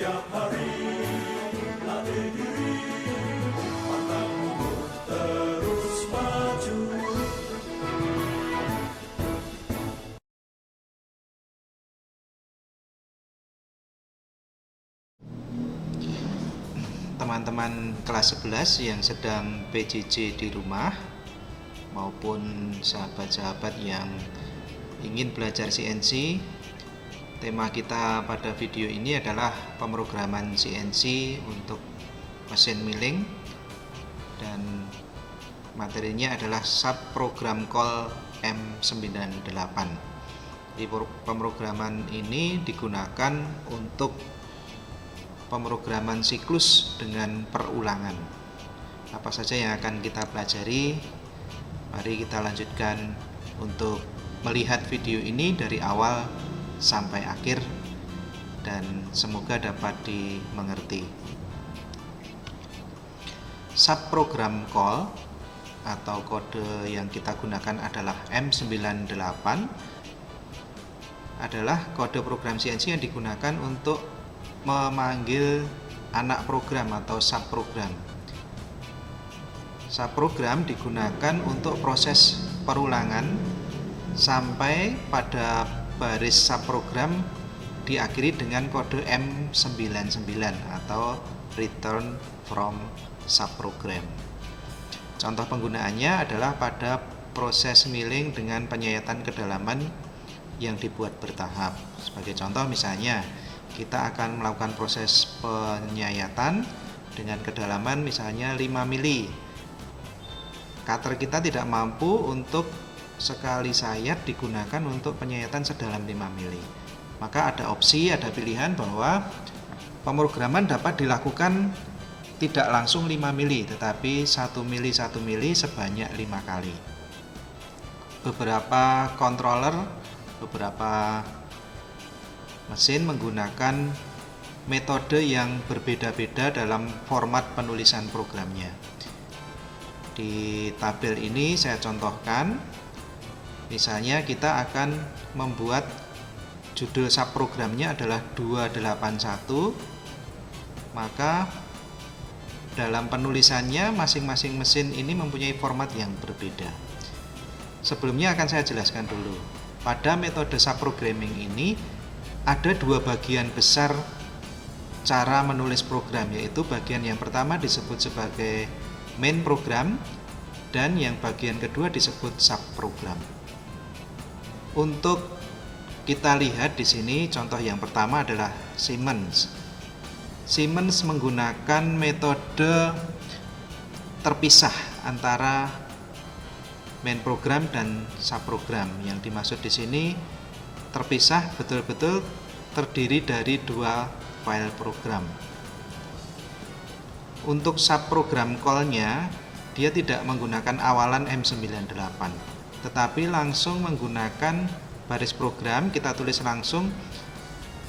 Setiap hari latih diri, pantang mundur terus maju. Teman-teman kelas 11 yang sedang PJJ di rumah maupun sahabat-sahabat yang ingin belajar CNC, tema kita pada video ini adalah pemrograman CNC untuk mesin milling, dan materinya adalah subprogram call M98. Di pemrograman ini digunakan untuk pemrograman siklus dengan perulangan. Apa saja yang akan kita pelajari? Mari kita lanjutkan untuk melihat video ini dari awal sampai akhir, dan semoga dapat dimengerti. Subprogram call atau kode yang kita gunakan adalah M98, adalah kode program CNC yang digunakan untuk memanggil anak program atau subprogram. Subprogram digunakan untuk proses perulangan sampai pada baris subprogram diakhiri dengan kode M99 atau return from subprogram. Contoh penggunaannya adalah pada proses milling dengan penyayatan kedalaman yang dibuat bertahap. Sebagai contoh misalnya, kita akan melakukan proses penyayatan dengan kedalaman misalnya 5 mili. Cutter kita tidak mampu untuk sekali sayat digunakan untuk penyayatan sedalam 5 mili. Maka ada opsi, ada pilihan bahwa pemrograman dapat dilakukan tidak langsung 5 mili, tetapi 1 mili sebanyak 5 kali. Beberapa controller, beberapa mesin menggunakan metode yang berbeda-beda dalam format penulisan programnya. Di tabel ini saya contohkan, misalnya kita akan membuat judul subprogramnya adalah 281, maka dalam penulisannya masing-masing mesin ini mempunyai format yang berbeda. Sebelumnya akan saya jelaskan dulu. Pada metode subprogramming ini ada dua bagian besar cara menulis program, yaitu bagian yang pertama disebut sebagai main program dan yang bagian kedua disebut subprogram. Untuk kita lihat di sini, contoh yang pertama adalah Siemens. Siemens menggunakan metode terpisah antara main program dan subprogram. Yang dimaksud di sini terpisah betul-betul terdiri dari dua file program. Untuk subprogram call-nya, dia tidak menggunakan awalan M98, tetapi langsung menggunakan baris program. Kita tulis langsung,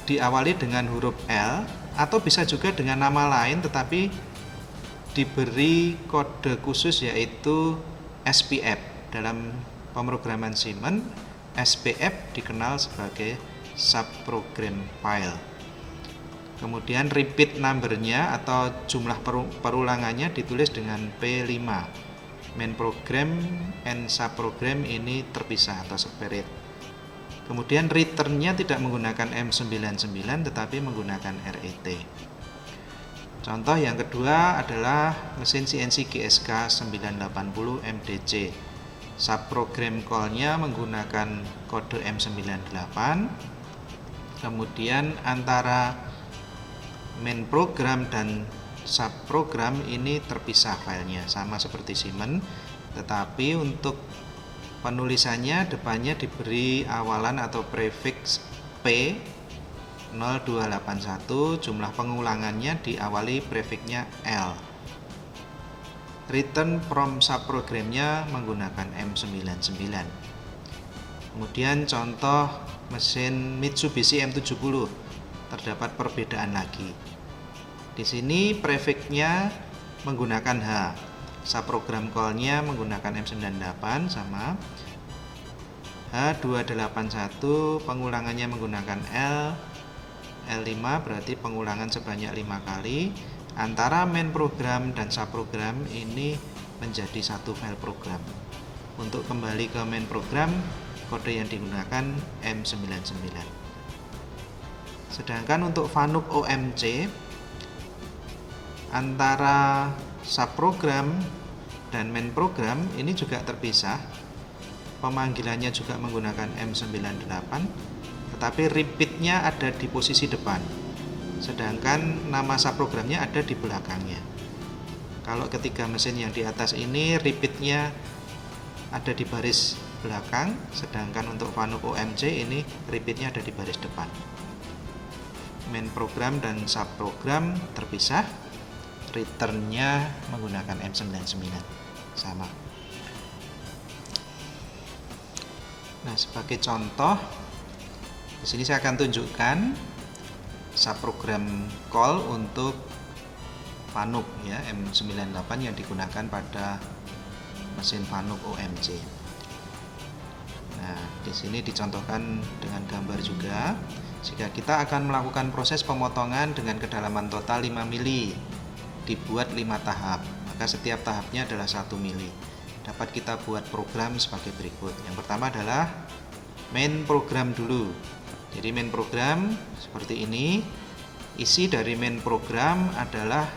diawali dengan huruf L, atau bisa juga dengan nama lain tetapi diberi kode khusus yaitu SPF. Dalam pemrograman Siemens, SPF dikenal sebagai subprogram file. Kemudian repeat number-nya atau jumlah perulangannya ditulis dengan P5. Main program and subprogram ini terpisah atau separate. Kemudian return-nya tidak menggunakan M99 tetapi menggunakan RET. Contoh yang kedua adalah mesin CNC GSK 980 MDC. Subprogram call-nya menggunakan kode M98. Kemudian antara main program dan subprogram ini terpisah filenya, sama seperti Siemens, tetapi untuk penulisannya depannya diberi awalan atau prefix P 0281, jumlah pengulangannya diawali prefixnya L. Return from subprogramnya menggunakan M99. Kemudian contoh mesin Mitsubishi M70, terdapat perbedaan lagi. Di sini prefixnya menggunakan H, subprogram call-nya menggunakan M98 sama. H281 pengulangannya menggunakan L, L5 berarti pengulangan sebanyak 5 kali. Antara main program dan subprogram ini menjadi satu file program. Untuk kembali ke main program, kode yang digunakan M99. Sedangkan untuk VANUC OMC, antara subprogram dan main program ini juga terpisah. Pemanggilannya juga menggunakan M98, tetapi repeatnya ada di posisi depan, sedangkan nama subprogramnya ada di belakangnya. Kalau ketiga mesin yang di atas ini repeatnya ada di baris belakang, sedangkan untuk VANUC OMC ini repeatnya ada di baris depan. Main program dan subprogram terpisah, returnnya menggunakan M99 sama. Nah, sebagai contoh, di sini saya akan tunjukkan subprogram call untuk VANUC ya, M98 yang digunakan pada mesin VANUC OMC. Nah, di sini dicontohkan dengan gambar juga. Jika kita akan melakukan proses pemotongan dengan kedalaman total 5 mili, dibuat 5 tahap, maka setiap tahapnya adalah 1 mili. Dapat kita buat program sebagai berikut. Yang pertama adalah main program dulu. Jadi main program seperti ini. Isi dari main program adalah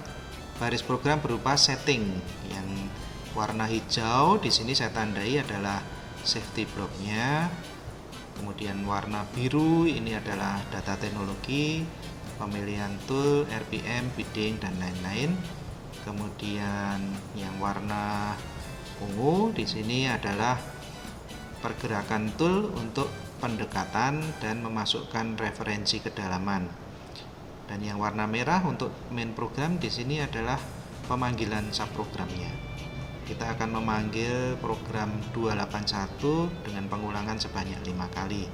baris program berupa setting. Yang warna hijau di sini saya tandai adalah safety block-nya. Kemudian warna biru ini adalah data teknologi, pemilihan tool, RPM, bidding dan lain-lain. Kemudian yang warna ungu di sini adalah pergerakan tool untuk pendekatan dan memasukkan referensi kedalaman. Dan yang warna merah untuk main program di sini adalah pemanggilan subprogramnya. Kita akan memanggil program 281 dengan pengulangan sebanyak 5 kali.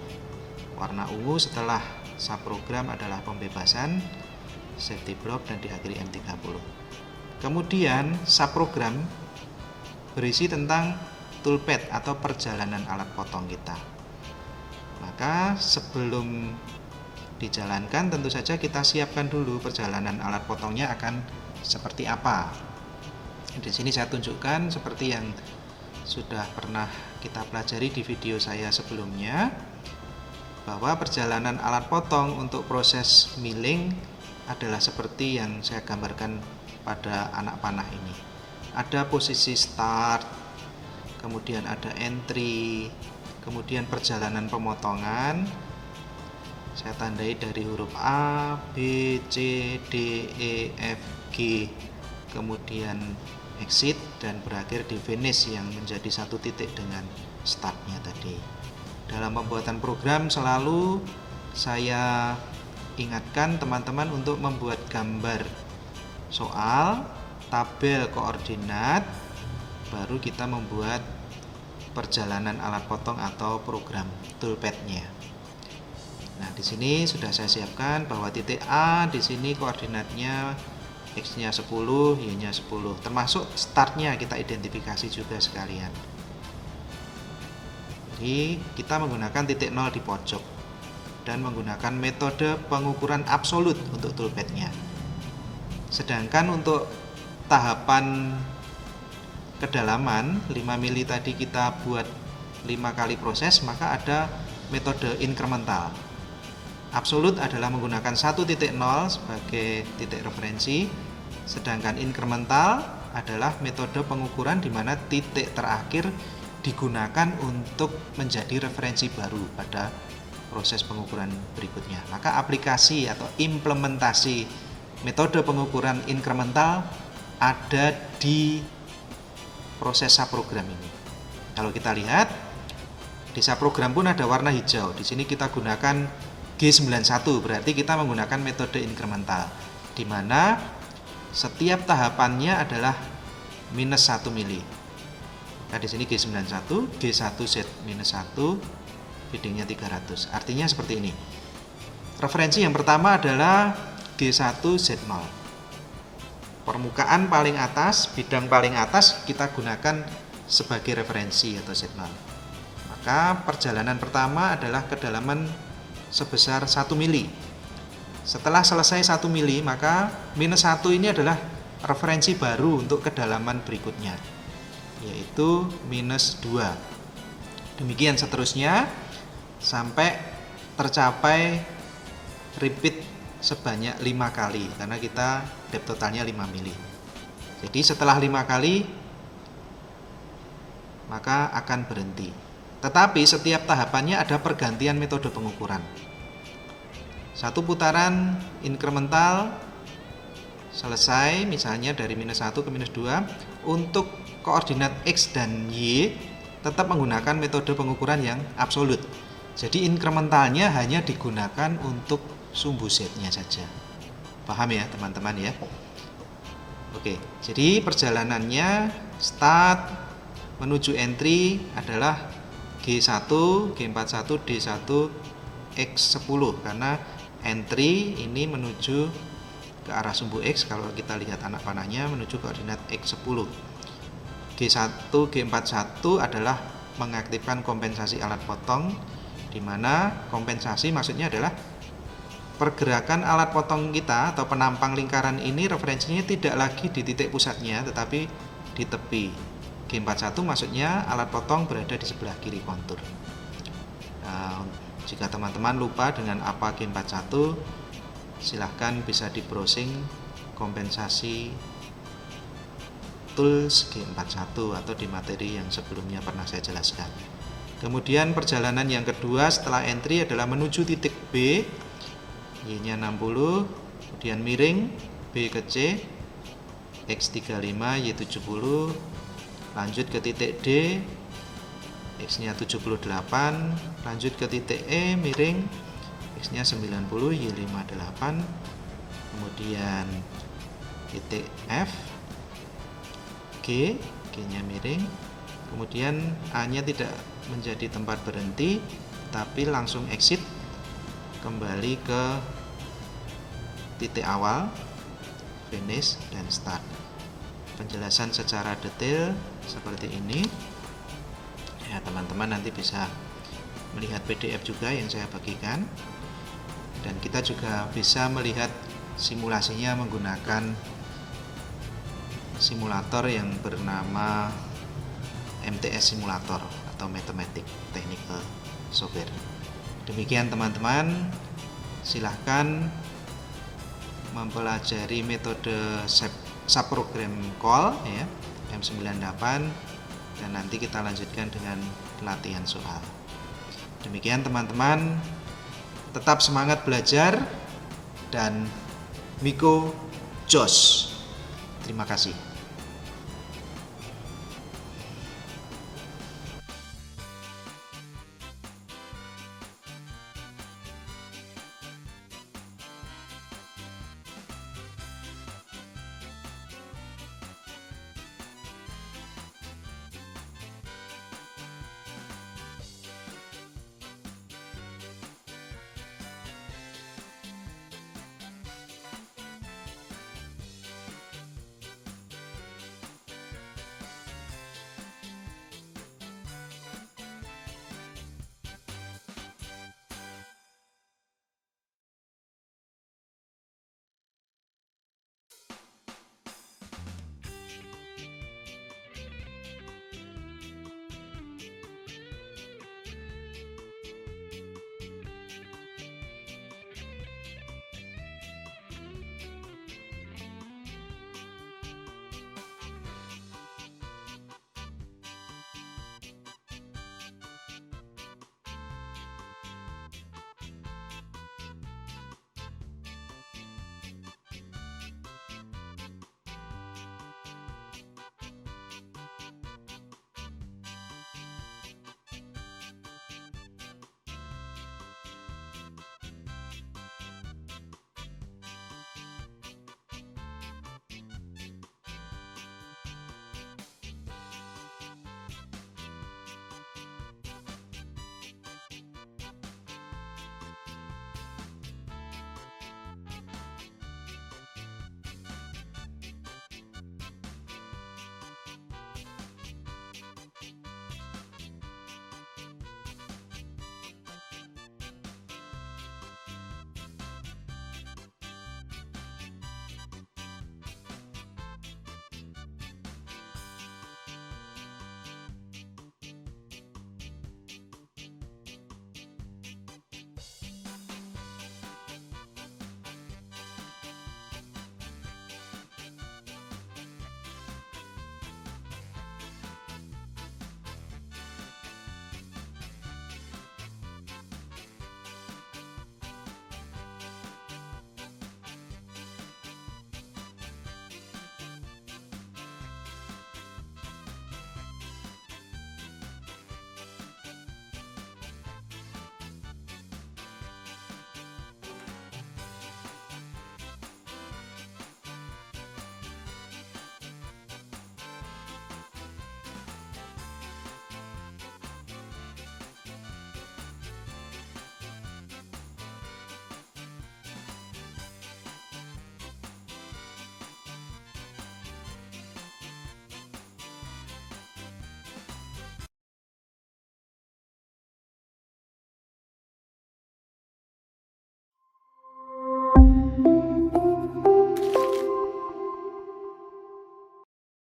Warna ungu setelah subprogram adalah pembebasan, safety block dan diakhiri M30. Kemudian subprogram berisi tentang toolpath atau perjalanan alat potong kita. Maka sebelum dijalankan tentu saja kita siapkan dulu perjalanan alat potongnya akan seperti apa. Di sini saya tunjukkan seperti yang sudah pernah kita pelajari di video saya sebelumnya, bahwa perjalanan alat potong untuk proses milling adalah seperti yang saya gambarkan pada anak panah ini. Ada posisi start, kemudian ada entry, kemudian perjalanan pemotongan. Saya tandai dari huruf A, B, C, D, E, F, G, kemudian exit dan berakhir di finish yang menjadi satu titik dengan startnya tadi. Dalam pembuatan program selalu saya ingatkan teman-teman untuk membuat gambar soal, tabel koordinat, baru kita membuat perjalanan alat potong atau program toolpath-nya. Nah, di sini sudah saya siapkan bahwa titik A di sini koordinatnya X-nya 10, Y-nya 10. Termasuk startnya kita identifikasi juga sekalian. Jadi kita menggunakan titik 0 di pojok dan menggunakan metode pengukuran absolut untuk toolpath-nya. Sedangkan untuk tahapan kedalaman 5 mili tadi kita buat 5 kali proses, maka ada metode incremental. Absolut adalah menggunakan 1.0 sebagai titik referensi, sedangkan incremental adalah metode pengukuran di mana titik terakhir digunakan untuk menjadi referensi baru pada proses pengukuran berikutnya. Maka aplikasi atau implementasi metode pengukuran incremental ada di proses subprogram ini. Kalau kita lihat di subprogram pun ada warna hijau. Di sini kita gunakan G91, berarti kita menggunakan metode incremental, di mana setiap tahapannya adalah minus 1 mili. Nah, di sini G91, G1Z-1, biddingnya 300. Artinya seperti ini. Referensi yang pertama adalah G1Z0. Permukaan paling atas, bidang paling atas kita gunakan sebagai referensi atau Z0. Maka perjalanan pertama adalah kedalaman sebesar 1 mili. Setelah selesai 1 mili, maka minus 1 ini adalah referensi baru untuk kedalaman berikutnya, yaitu minus 2. Demikian seterusnya sampai tercapai repeat sebanyak 5 kali, karena kita depth totalnya 5 mili. Jadi setelah 5 kali maka akan berhenti. Tetapi setiap tahapannya ada pergantian metode pengukuran. Satu putaran inkremental selesai, misalnya dari minus 1 ke minus 2, untuk koordinat X dan Y tetap menggunakan metode pengukuran yang absolut. Jadi inkrementalnya hanya digunakan untuk sumbu Z-nya saja. Paham ya teman-teman ya? Oke, jadi perjalanannya start menuju entry adalah G1, G41, D1, X10, karena entry ini menuju ke arah sumbu X. Kalau kita lihat anak panahnya menuju koordinat X10. G1, G41 adalah mengaktifkan kompensasi alat potong, di mana kompensasi maksudnya adalah pergerakan alat potong kita atau penampang lingkaran ini referensinya tidak lagi di titik pusatnya tetapi di tepi. G41 maksudnya alat potong berada di sebelah kiri kontur. Nah, jika teman-teman lupa dengan apa G41, silahkan bisa di browsing kompensasi tools G41 atau di materi yang sebelumnya pernah saya jelaskan. Kemudian perjalanan yang kedua setelah entry adalah menuju titik B, Y-nya 60, kemudian miring B ke C, X35, Y70, lanjut ke titik D, X-nya 78, lanjut ke titik E, miring, X-nya 90, Y58, kemudian titik F, G, G-nya miring, kemudian A-nya tidak menjadi tempat berhenti, tapi langsung exit, kembali ke titik awal, finish, dan start. Penjelasan secara detail seperti ini ya, teman-teman nanti bisa melihat PDF juga yang saya bagikan, dan kita juga bisa melihat simulasinya menggunakan simulator yang bernama MTS Simulator atau Mathematics Technical Software. Demikian teman-teman, silahkan mempelajari metode subprogram call ya, M98, dan nanti kita lanjutkan dengan latihan soal. Demikian teman-teman, tetap semangat belajar dan Miko Jos. Terima kasih.